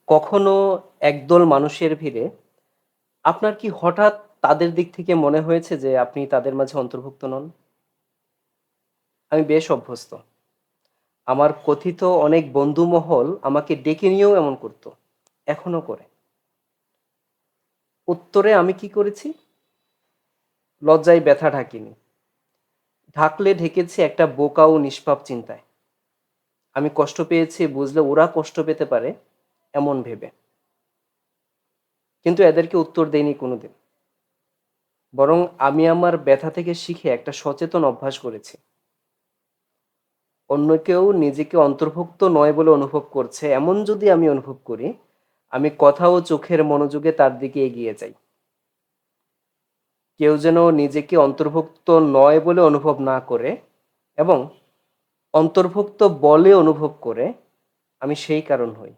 কখনো একদল মানুষের ভিড়ে আপনার কি হঠাৎ তাদের দিক থেকে মনে হয়েছে যে আপনি তাদের মাঝে অন্তর্ভুক্ত নন? আমি বেশ অভ্যস্ত। আমার কথিত অনেক বন্ধুমহল আমাকে ডেকে নিয়েও এমন করত। এখনো করে। উত্তরে আমি কি করেছি? লজ্জায় ব্যথা ঢাকিনি। ঢাকলে ঢেকেছি একটা বোকা ও নিষ্পাপ চিন্তায়। আমি কষ্ট পেয়েছি বুঝলে ওরা কষ্ট পেতে পারে এমন ভেবে। কিন্তু এদেরকে উত্তর দেইনি কোনোদিন। বরং আমি আমার ব্যথা থেকে শিখে একটা সচেতন অভ্যাস করেছি। অন্য কেউ নিজেকে অন্তর্ভুক্ত নয় বলে অনুভব করছে এমন যদি আমি অনুভব করি, আমি কথা ও চোখের মনোযোগে তার দিকে এগিয়ে যাই। কেউ যেন নিজেকে অন্তর্ভুক্ত নয় বলে অনুভব না করে এবং অন্তর্ভুক্ত বলে অনুভব করে, আমি সেই কারণ হই।